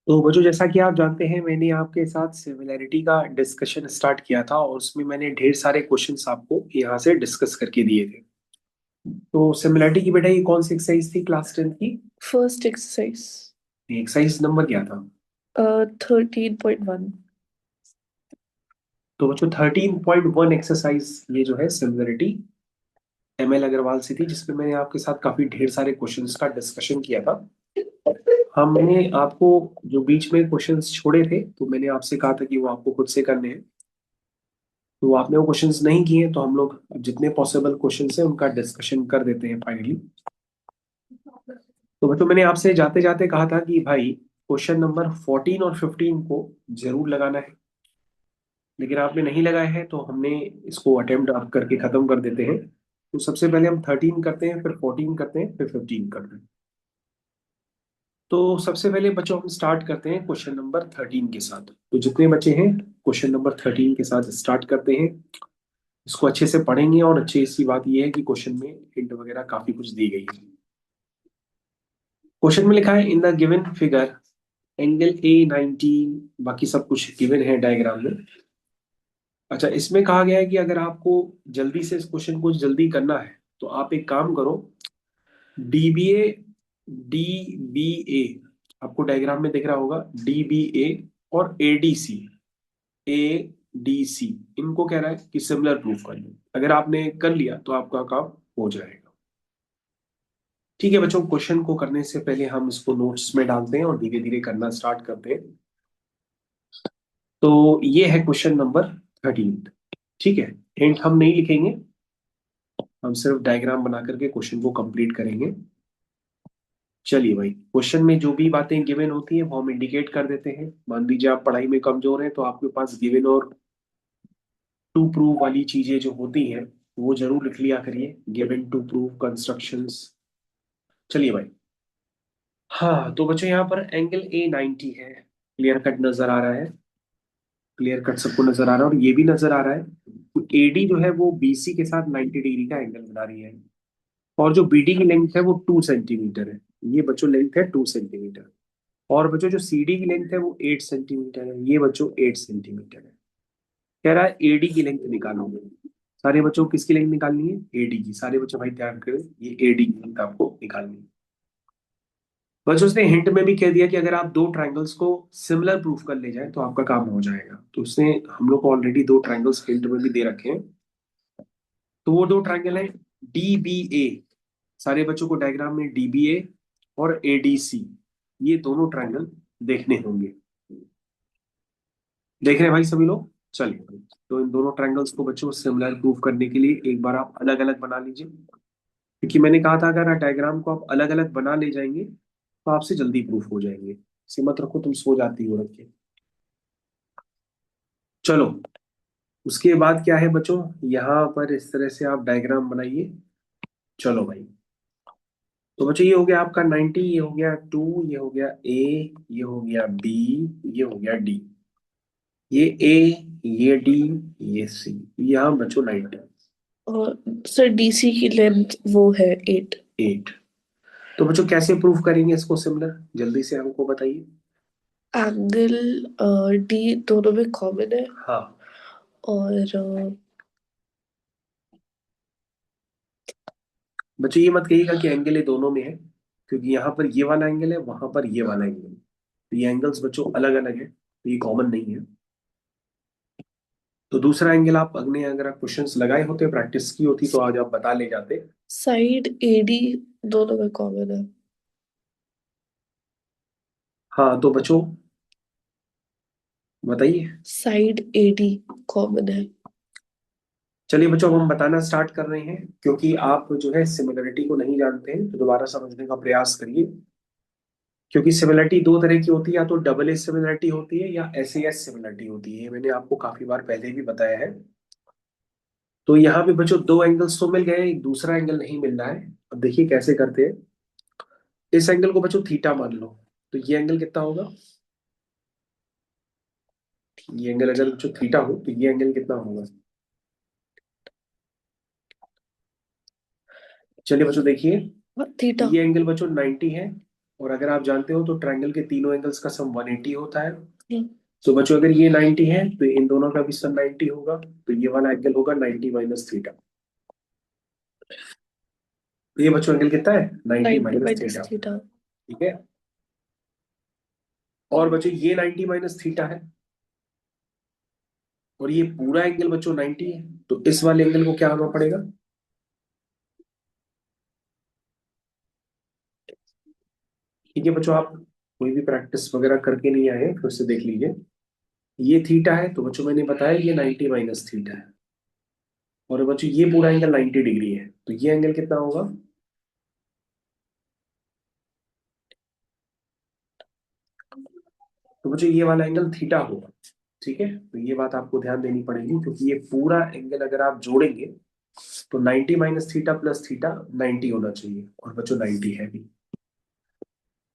तो बच्चों, जैसा कि आप जानते हैं, मैंने आपके साथ सिमिलैरिटी का डिस्कशन स्टार्ट किया था और उसमें मैंने ढेर सारे क्वेश्चंस आपको यहाँ से डिस्कस करके दिए थे। तो सिमिलैरिटी की बेटा ये कौन सी एक्सरसाइज थी क्लास 10 की? First exercise. एक्सरसाइज नंबर क्या था? 13.1। तो बच्चों 13.1 एक्सरसाइज ये जो है सिमिलैरिटी एमएल अग्रवाल से थी, जिसमें मैंने आपके साथ काफी ढेर सारे क्वेश्चंस का डिस्कशन किया था। हमने आपको जो बीच में क्वेश्चंस छोड़े थे, तो मैंने आपसे कहा था कि वो आपको खुद से करने हैं। तो आपने वो क्वेश्चंस नहीं किए, तो हम लोग अब जितने पॉसिबल क्वेश्चंस हैं उनका डिस्कशन कर देते हैं फाइनली। तो बच्चों, मैंने आपसे जाते जाते कहा था कि भाई क्वेश्चन नंबर 14 और 15 को जरूर लगाना है, लेकिन आपने नहीं लगाया है, तो हमने इसको अटेम्प्ट आप करके खत्म कर देते हैं। तो सबसे पहले हम 13 करते हैं, फिर 14 करते हैं, फिर 15 करते हैं। तो सबसे पहले बच्चों हम स्टार्ट करते हैं क्वेश्चन नंबर 13 के साथ। तो जितने बच्चे हैं क्वेश्चन नंबर 13 के साथ स्टार्ट करते हैं। इसको अच्छे से पढ़ेंगे, और अच्छी सी बात यह है कि क्वेश्चन में हिंट वगैरह काफी कुछ दी गई है। क्वेश्चन में लिखा है in the given figure angle A19, बाकी सब कुछ गिवन है डायग्राम में। अच्छा, इसमें कहा गया है कि अगर आपको जल्दी से इस क्वेश्चन को जल्दी करना है, तो आप एक काम करो। डीबीए, डीबीए आपको डायग्राम में दिख रहा होगा। डीबीए और एडीसी, एडीसी इनको कह रहा है कि सिमिलर प्रूफ कर लो। अगर आपने कर लिया तो आपका काम हो जाएगा। ठीक है बच्चों, क्वेश्चन को करने से पहले हम इसको नोट्स में डालते हैं और धीरे धीरे करना स्टार्ट करते हैं। तो ये है क्वेश्चन नंबर 13। ठीक है, हिंट हम नहीं लिखेंगे, हम सिर्फ डायग्राम बना करके क्वेश्चन को कंप्लीट करेंगे। चलिए भाई, क्वेश्चन में जो भी बातें गिवन होती हैं वो हम इंडिकेट कर देते हैं। मान लीजिए आप पढ़ाई में कमजोर हैं, तो आपके पास गिवन और टू प्रूव वाली चीजें जो होती हैं वो जरूर लिख लिया करिए। Given, to prove, constructions. चलिए भाई। हाँ, तो बच्चों यहाँ पर एंगल A90 है। क्लियर कट नजर आ रहा है? क्लियर कट सबको नजर आ रहा है, और ये भी नजर आ रहा है एडी जो है वो बीसी के साथ 90 डिग्री का एंगल बना रही है। और जो बीडी की लेंथ है वो 2 सेंटीमीटर है। ये बच्चों लेंथ है 2 सेंटीमीटर। और बच्चों जो सीडी की लेंथ है वो 8 सेंटीमीटर है। ये बच्चों 8 सेंटीमीटर है। कह रहा है एडी की लेंथ निकालो। सारे बच्चों को किसकी लेंथ निकालनी है? एडी की। सारे बच्चों भाई ध्यान करें, ये एडी की लेंथ आपको निकालनी है। बस उसने हिंट में भी कह दिया कि अगर आप दो ट्रायंगल्स को सिमिलर प्रूफ कर ले जाए तो आपका काम हो जाएगा। तो उसने हम लोग को ऑलरेडी दो ट्रायंगल्स हिंट में भी दे रखे हैं। तो वो दो ट्रायंगल है डीबीए। सारे बच्चों को डायग्राम में डीबीए और एडीसी, ये दोनों ट्रायंगल देखने होंगे। देख रहे हैं भाई सभी लोग? चलिए भाई, तो इन दोनों ट्रायंगल्स को बच्चों सिमिलर प्रूफ करने के लिए एक बार आप अलग अलग बना लीजिए। क्योंकि मैंने कहा था अगर डायग्राम को आप अलग अलग बना ले जाएंगे तो आपसे जल्दी प्रूफ हो जाएंगे। इसे मत रखो तुम सो जाती हो, रख के। चलो, उसके बाद क्या है बच्चों, यहाँ पर इस तरह से आप डायग्राम बनाइए। चलो भाई, तो बच्चों ये हो गया आपका 90, ये हो गया 2, ये हो गया ए, ये हो गया बी, ये हो गया डी। ये ए, ये डी, ये सी। यहाँ बच्चों 90। और सर डीसी की लेंथ वो है 8। 8। तो बच्चों कैसे प्रूफ करेंगे इसको सिमिलर, जल्दी से हमको बताइए। एंगल डी दोनों में कॉमन है। हाँ। और बच्चों ये मत कहिएगा कि एंगल ये दोनों में है, क्योंकि यहाँ पर ये वाला एंगल है, वहां पर ये वाला एंगल है। तो ये एंगल्स बच्चों अलग अलग है, तो ये कॉमन नहीं है। तो दूसरा एंगल आप अगले अगर आप क्वेश्चंस लगाए होते, प्रैक्टिस की होती, तो आज आप बता ले जाते। साइड एडी दोनों में कॉमन है। हाँ, तो बच्चों बताइए। साइड एडी कॉमन है। चलिए बच्चों, अब हम बताना स्टार्ट कर रहे हैं। क्योंकि आप जो है सिमिलरिटी को नहीं जानते हैं, तो दोबारा समझने का प्रयास करिए। क्योंकि सिमिलरिटी दो तरह की होती है, या तो डबल एज सिमिलरिटी होती है या एस एस सिमिलरिटी होती है। मैंने आपको काफी बार पहले भी बताया है। तो यहाँ पे बच्चों दो एंगल्स तो मिल गए, एक दूसरा एंगल नहीं मिल रहा है। अब देखिए कैसे करते हैं। इस एंगल को बच्चों थीटा मान लो। तो ये एंगल कितना होगा? ये एंगल अगर बच्चों थीटा हो तो ये एंगल कितना होगा? चलिए बच्चों देखिए, थीटा। ये एंगल बच्चों 90 है। और अगर आप जानते हो तो ट्रायंगल के तीनों एंगल्स का सम 180 होता है। हम्म, तो बच्चों अगर ये 90 है तो इन दोनों का भी सम 90 होगा, तो ये वाला एंगल होगा 90 माइनस थीटा। तो ये बच्चों एंगल कितना है? 90 90 माइनस माइनस थीटा। थीटा। ठीक है। और बच्चों ये 90 माइनस थीटा है, और ये पूरा एंगल बच्चों 90 है, तो इस वाले एंगल को क्या होना पड़ेगा? ठीक है बच्चों, आप कोई भी प्रैक्टिस वगैरह करके नहीं आए फिर से देख लीजिए। ये थीटा है तो बच्चों मैंने बताया ये 90 माइनस थीटा है, और बच्चों ये पूरा एंगल 90 डिग्री है, तो ये एंगल कितना होगा? तो बच्चों ये वाला एंगल थीटा होगा। ठीक है, तो ये बात आपको ध्यान देनी पड़ेगी, क्योंकि ये पूरा एंगल अगर आप जोड़ेंगे तो 90 माइनस थीटा प्लस थीटा 90 होना चाहिए, और बच्चों 90 है भी।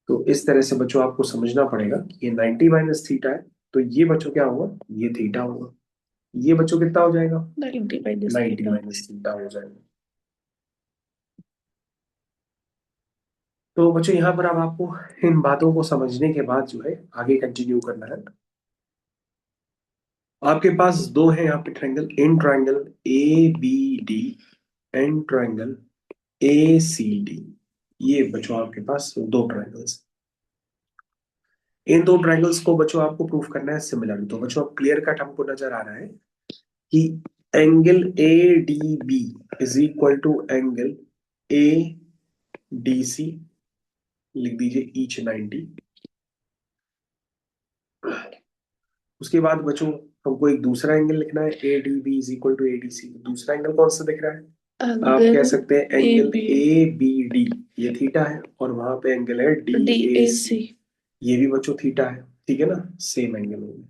तो इस तरह से बच्चों आपको समझना पड़ेगा कि ये 90 माइनस थीटा है, तो ये बच्चों क्या होगा? ये थीटा होगा। ये बच्चों कितना हो जाएगा? 90 माइनस 90 थीटा। माइनस थीटा हो जाएगा। तो बच्चों यहाँ पर अब आपको इन बातों को समझने के बाद जो है आगे कंटिन्यू करना है। आपके पास दो है यहाँ पे triangle, in triangle A B D, and triangle A C D. ये बच्चों आपके पास दो ट्रायंगल्स। इन दो ट्रायंगल्स को बच्चों आपको प्रूफ करना है सिमिलर। तो बच्चों अब क्लियर कट हमको नजर आ रहा है कि angle A D B is equal to angle A D C. लिख दीजिए ईच 90। उसके बाद बच्चों हमको एक दूसरा एंगल लिखना है, A D B is equal to A D C. दूसरा एंगल कौन सा दिख रहा है? आप कह एंगल सकते हैं A angle B A B D. ये थीटा है, और वहां पे एंगल है डी डी ए ए सी। सी। ये भी बच्चों थीटा है। ठीक है ना, सेम एंगल हो गया।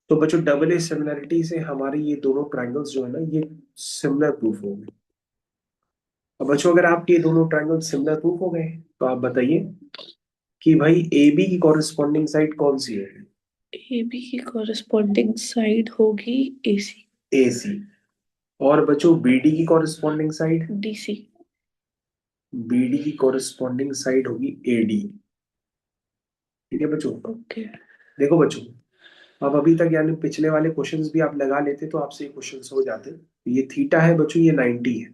तो बच्चों डबल ए सिमिलरिटी से हमारे ये दोनों ट्रायंगल्स जो है ना ये सिमिलर प्रूफ हो गए। अब बच्चों अगर आपके ये दोनों ट्रायंगल सिमिलर प्रूफ हो गए, तो आप बताइए कि भाई ए बी की कॉरेस्पॉन्डिंग साइड कौन सी है? ए बी की कॉरेस्पॉन्डिंग साइड होगी ए सी। A C. और बच्चों बी डी की corresponding side? D C. B D की कॉरेस्पॉन्डिंग साइड होगी ए डी। ठीक है बच्चों। ओके। देखो बच्चों, अब अभी तक यानी पिछले वाले क्वेश्चंस भी आप लगा लेते तो आपसे ये क्वेश्चंस हो जाते। ये थीटा है बच्चों, ये 90 है।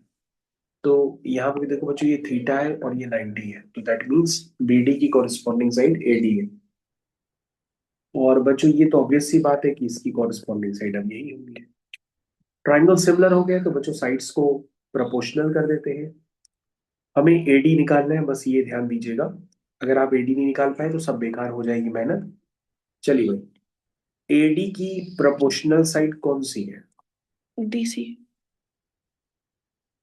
तो यहाँ पे भी देखो बच्चों, ये थीटा है और ये 90 है, तो दैट मीन्स बी डी की कॉरेस्पॉन्डिंग साइड ए डी है। और बच्चों ये तो ऑब्वियस सी बात है कि इसकी कॉरेस्पॉन्डिंग साइड अब यही होगी। ट्राइंगल सिमिलर हो गए तो बच्चों साइड्स को प्रोपोर्शनल कर देते हैं। हमें एडी निकालना है, बस ये ध्यान दीजिएगा। अगर आप एडी नहीं निकाल पाए तो सब बेकार हो जाएगी मेहनत। चलिए भाई, एडी की प्रोपोर्शनल साइड कौन सी है? D C.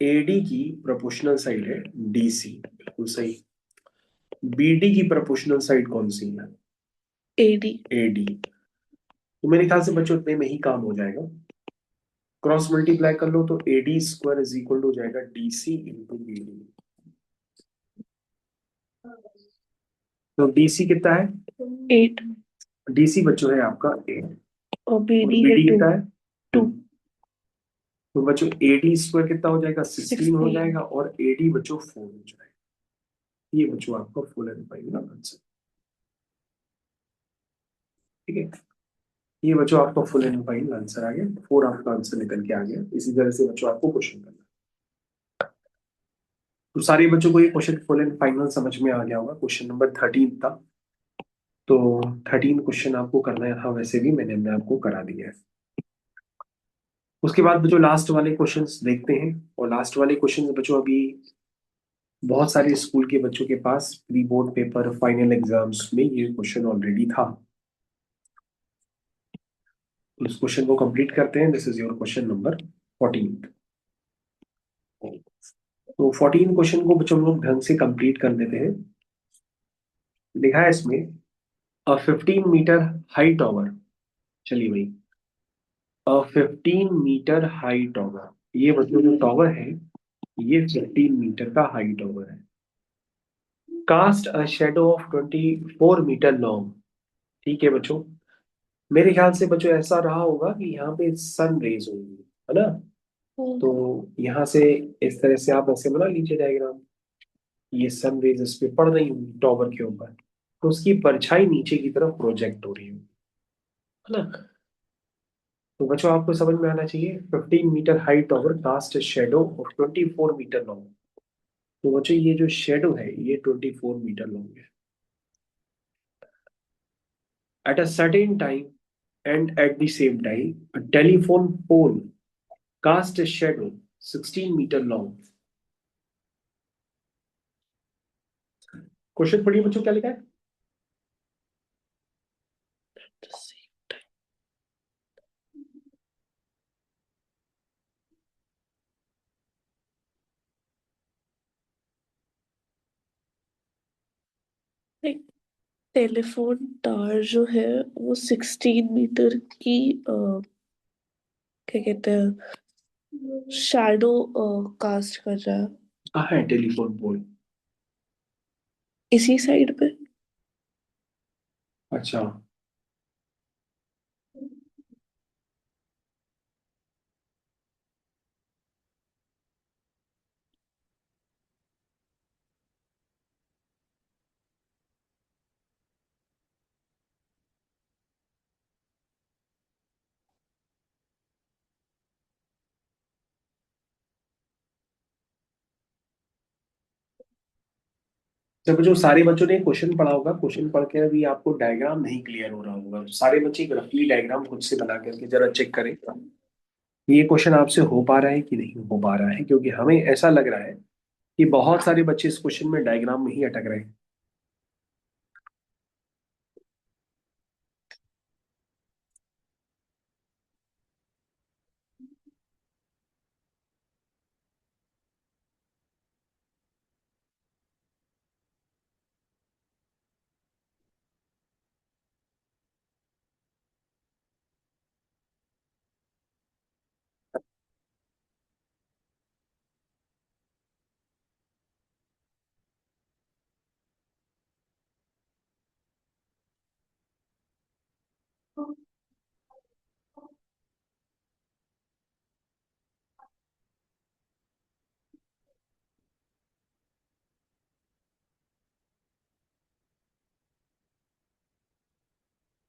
एडी की प्रोपोर्शनल साइड है डीसी, बिल्कुल सही। बीडी की प्रोपोर्शनल साइड कौन सी है? A D. एडी। तो मेरे ख्याल से बच्चों इतने में ही काम हो जाएगा। क्रॉस मल्टीप्लाई कर लो तो AD square is equal to हो जाएगा डीसी इंटू बीडी। तो डीसी कितना है? 8। डीसी बच्चों है आपका 8, और बी और डी है बीडी 2। कितना है? 2। 2। तो बच्चों एडी स्क्वायर कितना हो जाएगा? 16 हो 16। जाएगा, और एडी बच्चों 4 हो जाएगा। ये बच्चों आपका फुल एंड फाइनल आंसर। ठीक है, ये बच्चों आपका फुल एंड फाइनल आंसर आ गया। 4 आपका आंसर निकल के आ गया। इसी तरह से बच्चों आपको क्वेश्चन करना है। तो सारे बच्चों को ये क्वेश्चन फुल एंड फाइनल समझ में आ गया होगा। क्वेश्चन नंबर 13 था। तो 13 क्वेश्चन आपको करना है था, वैसे भी मैंने आपको करा दिया है। उसके बाद बच्चों लास्ट वाले क्वेश्चंस देखते हैं। और लास्ट वाले क्वेश्चंस बच्चों अभी बहुत सारे स्कूल के बच्चों के पास pre board paper final exams में ये क्वेश्चन ऑलरेडी था। तो इस क्वेश्चन को कंप्लीट करते हैं। This is your question number 14। तो 14 क्वेश्चन को बच्चों हम लोग ढंग से कंप्लीट कर देते हैं। लिखा है इसमें अ 15 मीटर हाई टॉवर। चलिए भाई, अ 15 मीटर हाई टॉवर, ये बच्चों जो टॉवर है ये 15 मीटर का हाई टॉवर है। Cast a shadow of 24 meter long. ठीक है बच्चों, मेरे ख्याल से बच्चों ऐसा रहा होगा कि यहाँ पे सन रेज होंगी, है ना? तो यहाँ से इस तरह से आप ऐसे बना लीजिए डायग्राम। ये सन रेज इस पे पड़ रही होंगी टॉवर के ऊपर, तो उसकी परछाई नीचे की तरफ प्रोजेक्ट हो रही होगी, है ना। तो बच्चों आपको समझ में आना चाहिए 15 meter high tower cast shadow of 24 meter long. तो बच्चों ये जो शेडो है ये 24 मीटर लॉन्ग है। At a certain time and at the same time a telephone pole cast a shadow 16 meter long. Question पढ़िए बच्चों क्या लिखा है। टेलीफोन टावर जो है वो 16 मीटर की क्या कहते हैं शैडो कास्ट कर रहा है कहाँ है टेलीफोन पोल। इसी साइड पे। अच्छा। जब जो सारे बच्चों ने क्वेश्चन पढ़ा होगा, क्वेश्चन पढ़ के अभी आपको डायग्राम नहीं क्लियर हो रहा होगा, तो सारे बच्चे एक रफली डायग्राम खुद से बना करके जरा चेक करें ये क्वेश्चन आपसे हो पा रहा है कि नहीं हो पा रहा है, क्योंकि हमें ऐसा लग रहा है कि बहुत सारे बच्चे इस क्वेश्चन में डायग्राम में ही अटक रहे हैं।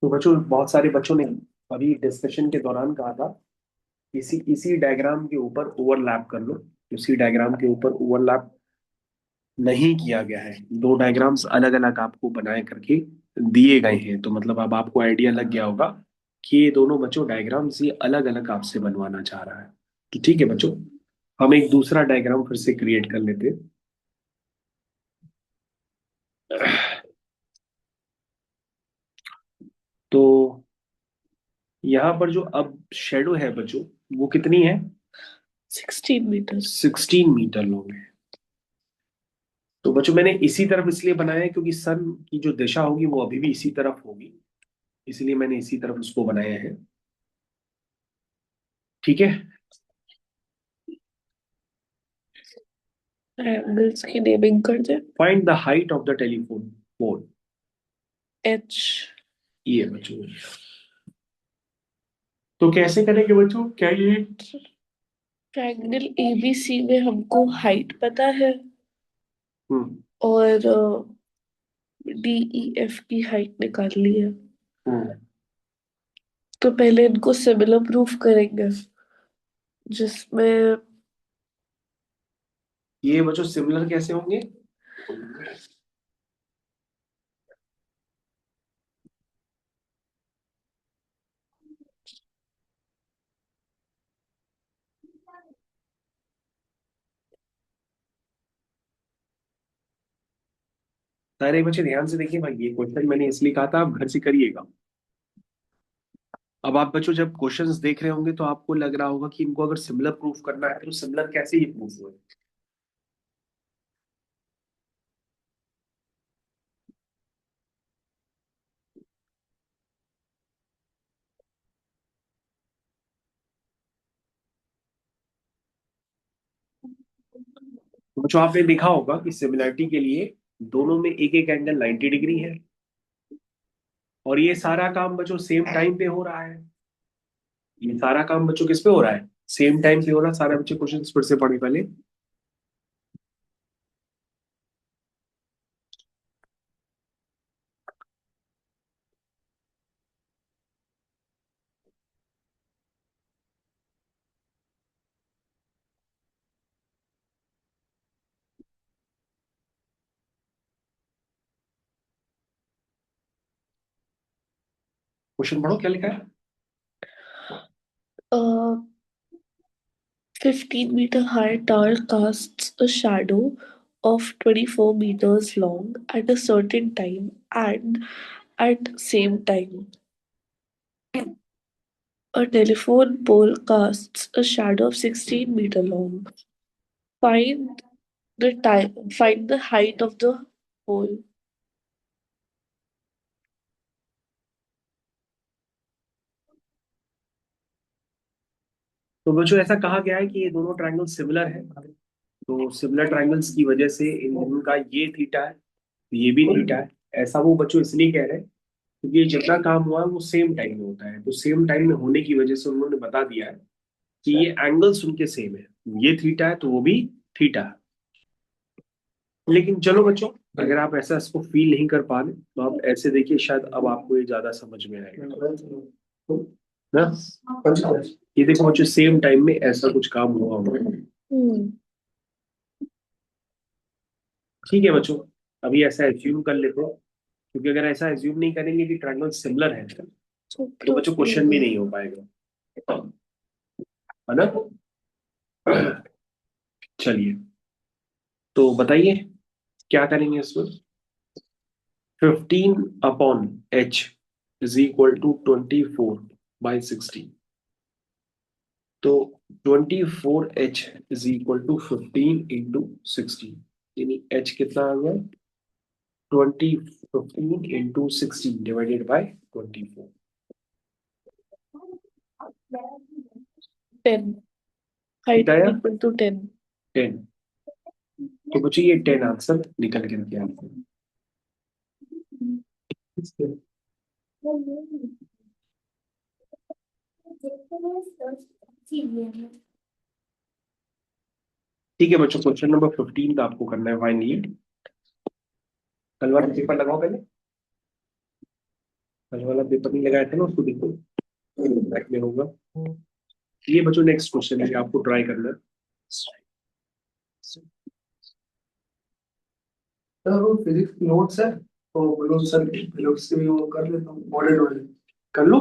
तो बच्चों बहुत सारे बच्चों ने अभी डिस्कशन के दौरान कहा था इसी इसी डायग्राम के ऊपर ओवरलैप कर लो। उसी डायग्राम के ऊपर ओवरलैप नहीं किया गया है, दो डायग्राम्स अलग अलग आपको बनाए करके दिए गए हैं, तो मतलब अब आपको आइडिया लग गया होगा कि ये दोनों बच्चों डायग्राम्स ये अलग अलग आपसे बनवाना चाह रहा है। तो ठीक है बच्चों, हम एक दूसरा डायग्राम फिर से क्रिएट कर लेते हैं। तो यहाँ पर जो अब शेडो है बच्चों वो कितनी है। 16 मीटर। 16 मीटर लॉन्ग है। तो बच्चों मैंने इसी तरफ इसलिए बनाया है क्योंकि सन की जो दिशा होगी वो अभी भी इसी तरफ होगी, इसलिए मैंने इसी तरफ उसको बनाया है। ठीक है। एंगल्स की नेमिंग कर दे। Find the height of the telephone pole. H. ये बच्चों, तो कैसे करेंगे बच्चों, क्या ये। ट्रायंगल एबीसी में हमको हाइट पता है हम्म। और डीईएफ की हाइट निकाल ली है। हम्म। तो पहले इनको सिमिलर प्रूफ करेंगे जिसमें ये बच्चों सिमिलर कैसे होंगे। सारे बच्चे ध्यान से देखिए भाई, ये क्वेश्चन मैंने इसलिए कहा था आप घर से करिएगा। अब आप बच्चों जब क्वेश्चंस देख रहे होंगे तो आपको लग रहा होगा कि इनको अगर सिमिलर प्रूफ करना है तो सिमिलर कैसे ये प्रूफ हुए। तो बच्चों आपने देखा होगा कि सिमिलरिटी के लिए दोनों में एक एक एंगल 90 डिग्री है, और ये सारा काम बच्चों सेम टाइम पे हो रहा है। ये सारा काम बच्चों किस पे हो रहा है, सेम टाइम पे हो रहा है। सारे बच्चे क्वेश्चन फिर से पढ़े पहले। क्वेश्चन पढ़ो क्या लिखा है। 15-meter high tower casts a shadow of 24 meters long at a certain time and at same time. A telephone pole casts a shadow of 16 meter long. Find find the height of the pole. तो बच्चों ऐसा कहा गया है कि ये दोनों triangle similar है, तो सिमिलर ट्रायंगल्स की वजह से इन दोनों का ये थीटा है, ये भी थीटा है। ऐसा वो बच्चों इसलिए कह रहे हैं क्योंकि ये जितना काम हुआ है वो सेम टाइम में होता है, तो सेम टाइम में होने की वजह से उन्होंने बता दिया है कि ये एंगल्स उनके सेम है, ये थीटा है तो वो भी थीटा है। लेकिन चलो बच्चों, अगर आप ऐसा इसको फील नहीं कर पा रहे तो आप ऐसे देखिए, शायद अब आपको ये ज्यादा समझ में आएगा ना। ये देखो बच्चों, सेम टाइम में ऐसा कुछ काम हुआ होगा। Hmm. ठीक है बच्चों, अभी ऐसा एज्यूम कर लेते हैं, क्योंकि अगर ऐसा एज्यूम नहीं करेंगे कि ट्रायंगल सिमिलर है So तो बच्चों proof नहीं क्वेश्चन भी होगा। नहीं हो पाएगा, है ना। चलिए, तो बताइए क्या करेंगे इसमें। 15/h is equal to 24/16। तो 24h इज इक्वल टू 15 × 16, यानी h कितना आ गया, 15 × 16 डिवाइडेड बाय 24। 10 height कितना is आया, equal to 10. 10। तो बच्चों ये 10 आंसर निकल के निकले आपको। ठीक है बच्चों, क्वेश्चन नंबर 15 का आपको करना है फाइनली। कल वाला पेपर लगाओ पहले, कल वाला पेपर नहीं लगाया था ना, उसको देखो बैक में होगा। ये बच्चों नेक्स्ट क्वेश्चन है, आपको ट्राई करना है। सर वो फिजिक्स नोट्स है तो बोलो सर, फिजिक्स से भी वो कर लेता हूँ मॉडल वाले। कर लो।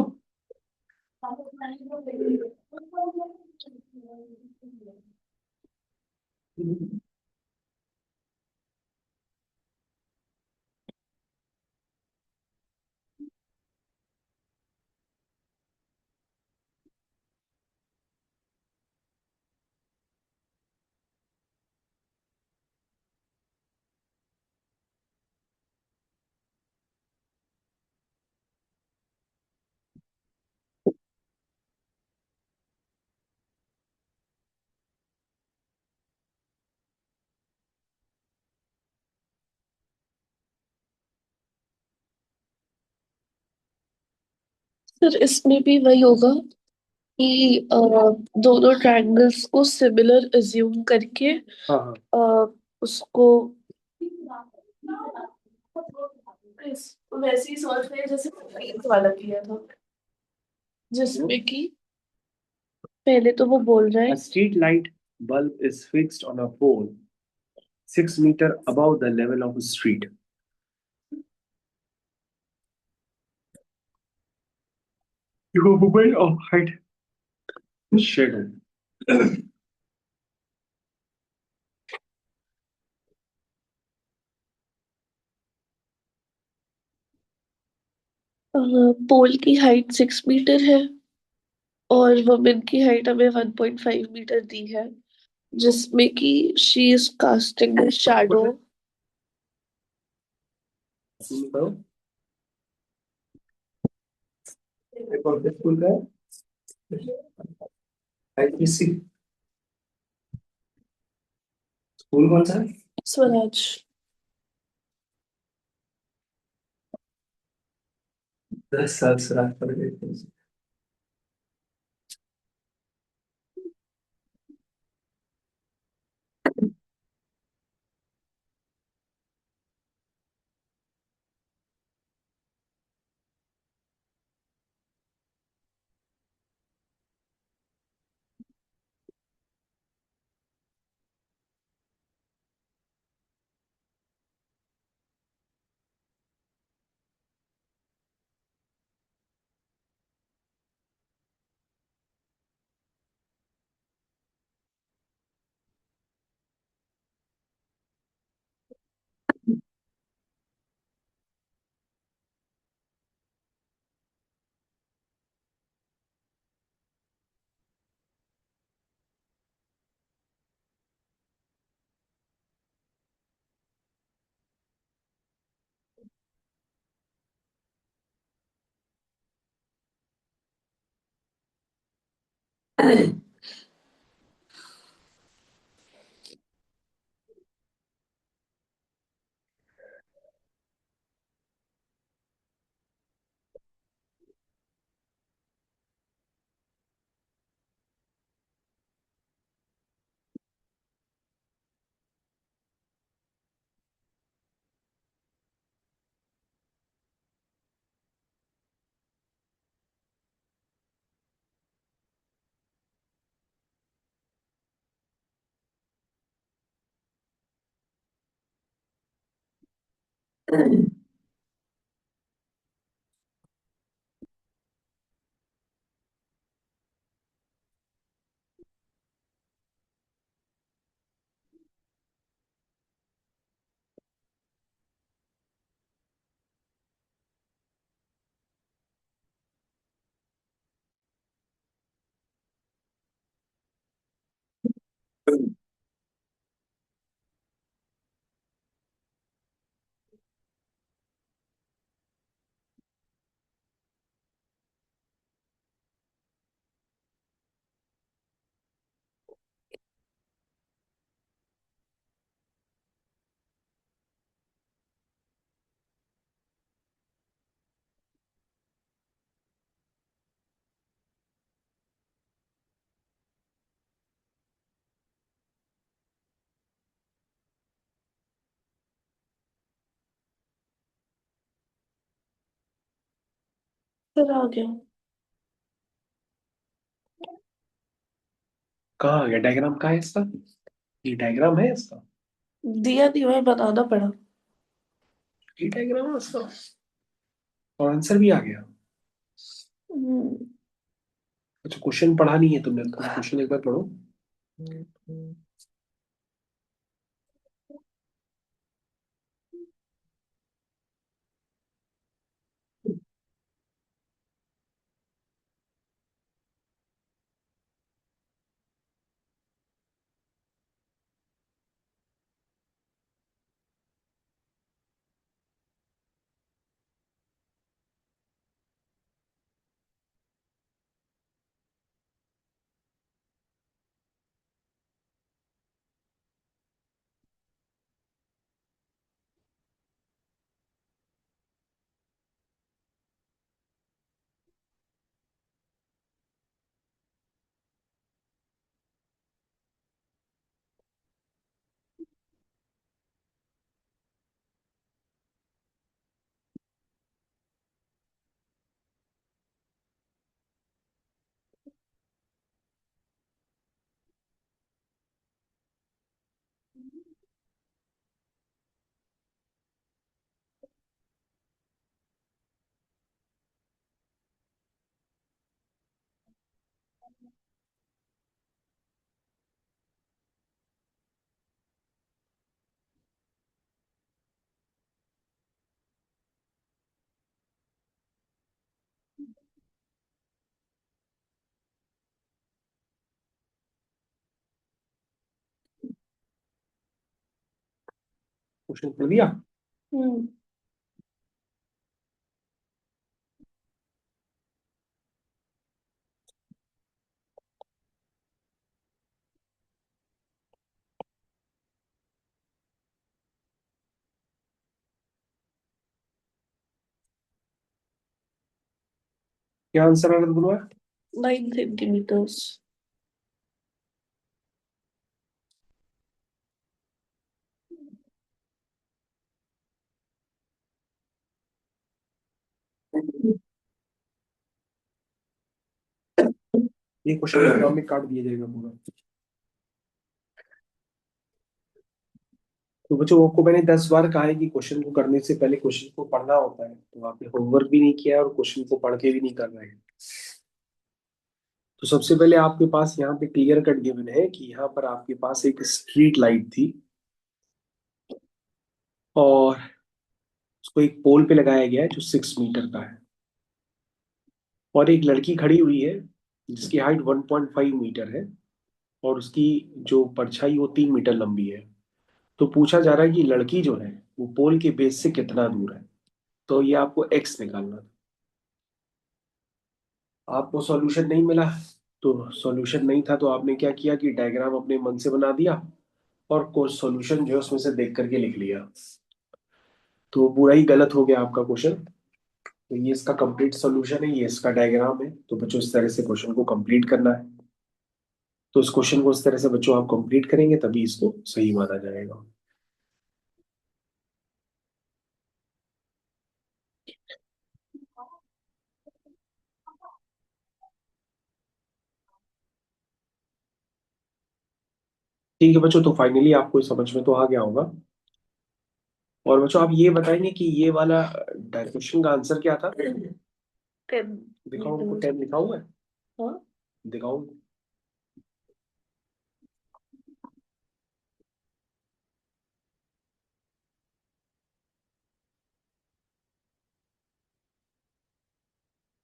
सर इसमें भी वही होगा कि दोनों ट्रायंगल्स को सिमिलर अज्यूम करके हाँ हाँ, उसको वैसे ही सॉल्व करें जैसे फिफ्टींथ वाला किया था, जिसमें कि पहले तो वो बोल रहा है a street light bulb is fixed on a pole 6 meters above the level of the street. Movement of height shadow. पोल की हाइट 6 मीटर है और वुमेन की हाइट हमें 1.5 मीटर दी है, जिसमें कि she is casting the shadow. कौन से स्कूल का है? आईपीसी स्कूल कौन सा है? स्वराज। 10 साल से रात पड़ गए थे। फिर आ गया। कहाँ आ गया डायग्राम? कहाँ है इसका? ये डायग्राम है इसका? दिया नहीं, मैं बनाना पड़ा। ये डायग्राम है इसका? और आंसर भी आ गया? हम्म, अच्छा, क्वेश्चन पढ़ा नहीं है तुमने? क्वेश्चन एक बार पढ़ो। क्वेश्चन पढ़ दिया? हम्म, क्या आंसर आ रहा था तुम्हारा? 9 सेंटीमीटर्स। ये क्वेश्चन एग्जाम में काट दिया जाएगा पूरा। तो बच्चों, आपको मैंने 10 बार कहा है कि क्वेश्चन को करने से पहले क्वेश्चन को पढ़ना होता है, तो आपने होमवर्क भी नहीं किया और क्वेश्चन को पढ़ के भी नहीं कर रहे हैं। तो सबसे पहले आपके पास यहाँ पे क्लियर कट गिवन है कि यहाँ पर आपके पास एक स्ट्रीट लाइट थी और उसको एक पोल पे लगाया गया है जो 6 मीटर का है, और एक लड़की खड़ी हुई है जिसकी हाइट 1.5 मीटर है, और उसकी जो परछाई वो 3 मीटर लंबी है। तो पूछा जा रहा है कि लड़की जो है वो पोल के बेस से कितना दूर है। तो ये आपको एक्स निकालना था। आपको सॉल्यूशन नहीं मिला, तो सॉल्यूशन नहीं था तो आपने क्या किया कि डायग्राम अपने मन से बना दिया और कोई सॉल्यूशन जो है उसमें से देख करके लिख लिया। तो पूरा ही गलत हो गया आपका क्वेश्चन। तो ये इसका कंप्लीट सॉल्यूशन है, ये इसका डायग्राम है। तो बच्चों इस तरह से क्वेश्चन को कंप्लीट करना है। तो इस क्वेश्चन को इस तरह से बच्चों आप कंप्लीट करेंगे तभी इसको सही माना जाएगा। ठीक है बच्चों, तो फाइनली आपको समझ में तो आ गया होगा। और बच्चों आप ये बताएंगे कि ये वाला क्वेश्चन का आंसर क्या था। 10 दिखाओ हमको, मीटर। 10 लिखा हुआ है। हाँ, दिखाओ।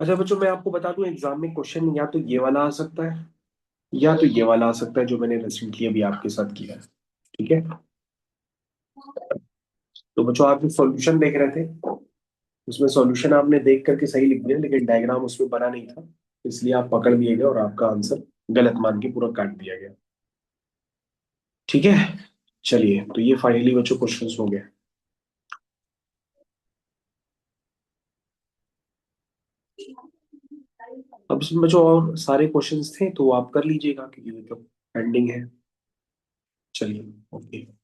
अच्छा बच्चों, मैं आपको बता दूं एग्जाम में क्वेश्चन या तो ये वाला आ सकता है या तो ये वाला आ सकता है जो मैंने रिसेंटली अभी आपके साथ किया है। ठीक है। तो बच्चों आप जो सॉल्यूशन देख रहे थे उसमें सॉल्यूशन आपने देख करके सही लिख दिया, लेकिन डायग्राम उसमें बना नहीं था, इसलिए आप पकड़ लिए गए और आपका आंसर गलत मान के पूरा काट दिया गया। ठीक है। चलिए, तो ये फाइनली बच्चों क्वेश्चंस हो गए। अब इसमें बच्चों और सारे क्वेश्चंस थे तो आप कर लीजिएगा क्योंकि ये तो पेंडिंग है। चलिए, ओके।